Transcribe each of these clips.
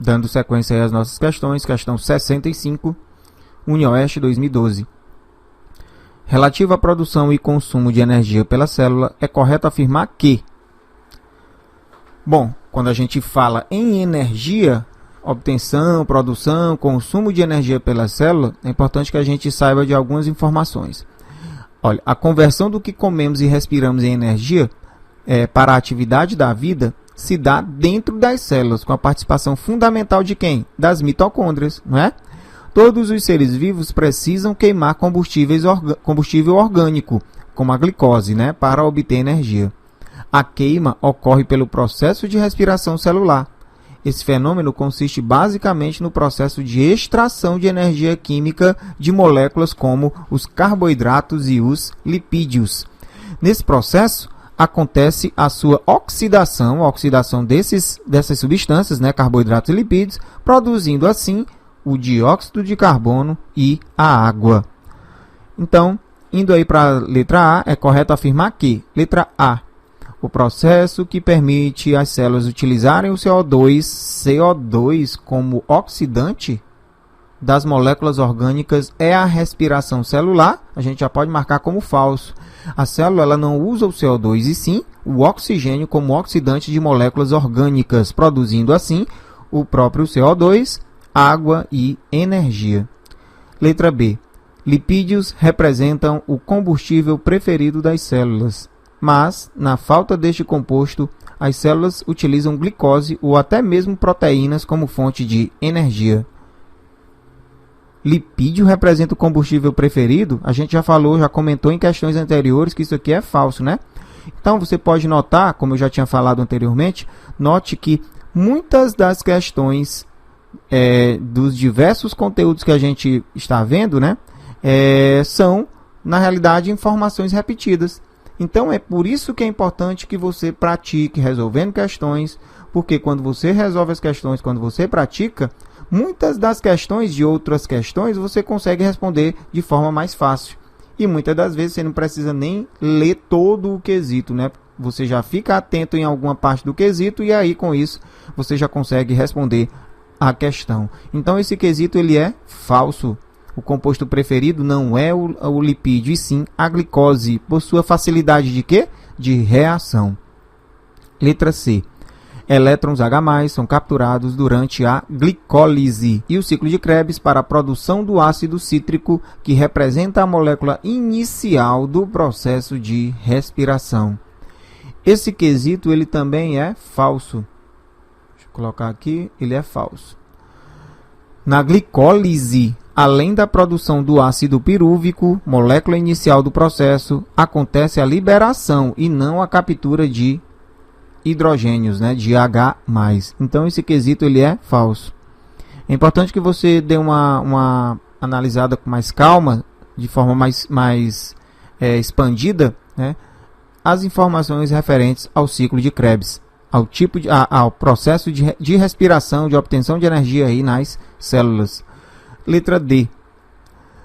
Dando sequência aí às nossas questões, questão 65, UniOeste 2012. Relativo à produção e consumo de energia pela célula, é correto afirmar que... Bom, quando a gente fala em energia, obtenção, produção, consumo de energia pela célula, é importante que a gente saiba de algumas informações. Olha, a conversão do que comemos e respiramos em energia para a atividade da vida se dá dentro das células, com a participação fundamental de quem? Das mitocôndrias, não é? Todos os seres vivos precisam queimar combustível orgânico, como a glicose, né, para obter energia. A queima ocorre pelo processo de respiração celular. Esse fenômeno consiste basicamente no processo de extração de energia química de moléculas como os carboidratos e os lipídios. Nesse processo, acontece a sua oxidação, a oxidação dessas substâncias, né, carboidratos e lipídios, produzindo assim o dióxido de carbono e a água. Então, indo aí para a letra A, é correto afirmar que, letra A, o processo que permite as células utilizarem o CO2 como oxidante das moléculas orgânicas é a respiração celular. A gente já pode marcar como falso. A célula ela não usa o CO2 e sim o oxigênio como oxidante de moléculas orgânicas, produzindo assim o próprio CO2, água e energia. Letra B. Lipídios representam o combustível preferido das células, mas, na falta deste composto, as células utilizam glicose ou até mesmo proteínas como fonte de energia. Lipídio representa o combustível preferido? A gente já falou, já comentou em questões anteriores que isso aqui é falso, né? Então, você pode notar, como eu já tinha falado anteriormente, note que muitas das questões dos diversos conteúdos que a gente está vendo, né, são, na realidade, informações repetidas. Então, é por isso que é importante que você pratique resolvendo questões, porque quando você resolve as questões, quando você pratica, muitas das questões de outras questões você consegue responder de forma mais fácil. E muitas das vezes você não precisa nem ler todo o quesito, né? Você já fica atento em alguma parte do quesito e aí, com isso, você já consegue responder a questão. Então, esse quesito ele é falso. O composto preferido não é o lipídio, e sim a glicose, por sua facilidade de quê? De reação. Letra C. Elétrons H+, são capturados durante a glicólise e o ciclo de Krebs para a produção do ácido cítrico, que representa a molécula inicial do processo de respiração. Esse quesito ele também é falso. Deixa eu colocar aqui, ele é falso. Na glicólise, além da produção do ácido pirúvico, molécula inicial do processo, acontece a liberação e não a captura de hidrogênios, né, de H+. Então, esse quesito ele é falso. É importante que você dê uma analisada com mais calma, de forma mais expandida, né, as informações referentes ao ciclo de Krebs, ao processo de respiração, de obtenção de energia aí nas células. Letra D.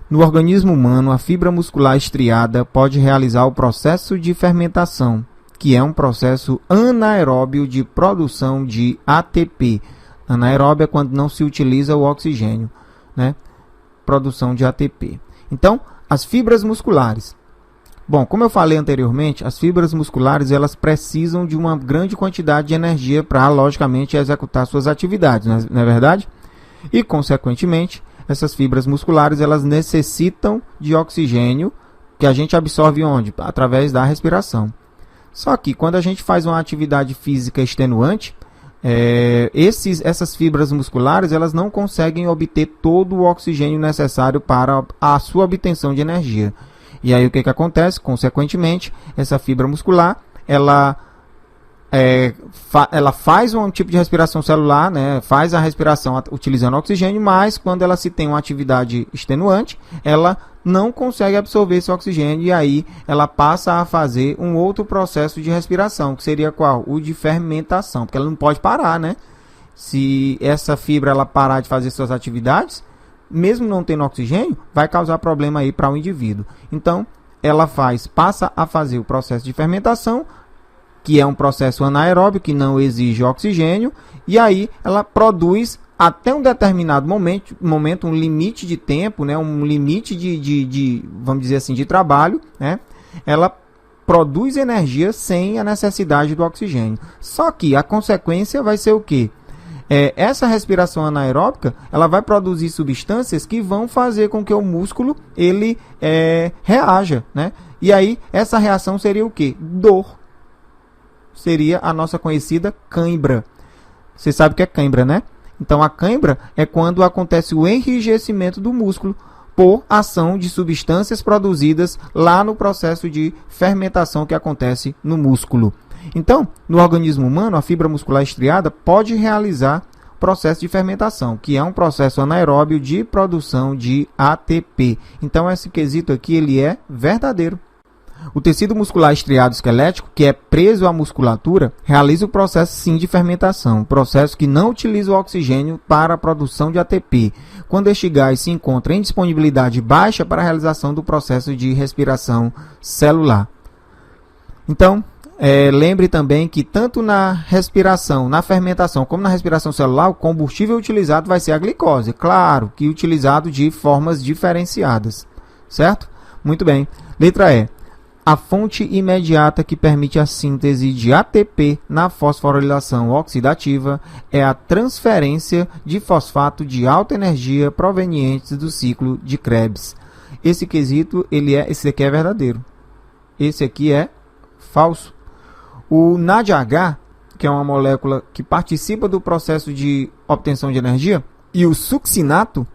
No organismo humano, a fibra muscular estriada pode realizar o processo de fermentação, que é um processo anaeróbio de produção de ATP. Anaeróbio é quando não se utiliza o oxigênio, né? Produção de ATP. Então, as fibras musculares. Bom, como eu falei anteriormente, as fibras musculares elas precisam de uma grande quantidade de energia para, logicamente, executar suas atividades, não é verdade? E, consequentemente, essas fibras musculares elas necessitam de oxigênio, que a gente absorve onde? Através da respiração. Só que quando a gente faz uma atividade física extenuante, essas fibras musculares elas não conseguem obter todo o oxigênio necessário para a sua obtenção de energia. E aí o que acontece? Consequentemente, essa fibra muscular ela faz um tipo de respiração celular, né? Faz a respiração utilizando oxigênio, mas quando ela se tem uma atividade extenuante, ela não consegue absorver esse oxigênio e aí ela passa a fazer um outro processo de respiração, que seria qual? O de fermentação, porque ela não pode parar, né? Se essa fibra ela parar de fazer suas atividades, mesmo não tendo oxigênio, vai causar problema aí para o indivíduo. Então, ela passa a fazer o processo de fermentação, que é um processo anaeróbio, que não exige oxigênio, e aí ela produz até um determinado momento, um limite de tempo, né, um limite vamos dizer assim, de trabalho, né, ela produz energia sem a necessidade do oxigênio. Só que a consequência vai ser o quê? Essa respiração anaeróbica, ela vai produzir substâncias que vão fazer com que o músculo ele reaja, né? E aí essa reação seria o quê? Dor. Seria a nossa conhecida cãibra. Você sabe o que é cãibra, né? Então a cãibra é quando acontece o enrijecimento do músculo por ação de substâncias produzidas lá no processo de fermentação que acontece no músculo. Então, no organismo humano, a fibra muscular estriada pode realizar processo de fermentação, que é um processo anaeróbio de produção de ATP. Então, esse quesito aqui ele é verdadeiro. O tecido muscular estriado esquelético, que é preso à musculatura, realiza o processo sim de fermentação, processo que não utiliza o oxigênio para a produção de ATP, quando este gás se encontra em disponibilidade baixa para a realização do processo de respiração celular. Então, lembre também que tanto na respiração, na fermentação, como na respiração celular, o combustível utilizado vai ser a glicose, claro que utilizado de formas diferenciadas, certo? Muito bem. Letra E. A fonte imediata que permite a síntese de ATP na fosforilação oxidativa é a transferência de fosfato de alta energia provenientes do ciclo de Krebs. Esse quesito, esse aqui é verdadeiro. Esse aqui é falso. O NADH, que é uma molécula que participa do processo de obtenção de energia, e o succinato,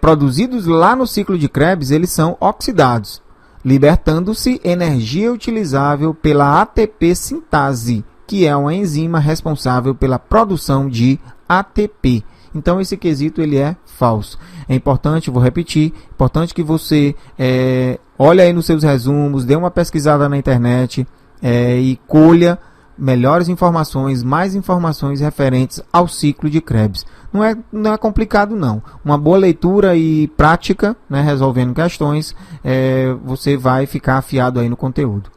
produzidos lá no ciclo de Krebs, eles são oxidados, libertando-se energia utilizável pela ATP sintase, que é uma enzima responsável pela produção de ATP. Então, esse quesito ele é falso. É importante, vou repetir, importante que você olhe aí nos seus resumos, dê uma pesquisada na internet e colha melhores informações, mais informações referentes ao ciclo de Krebs. Não é complicado, não. Uma boa leitura e prática, né, resolvendo questões, você vai ficar afiado aí no conteúdo.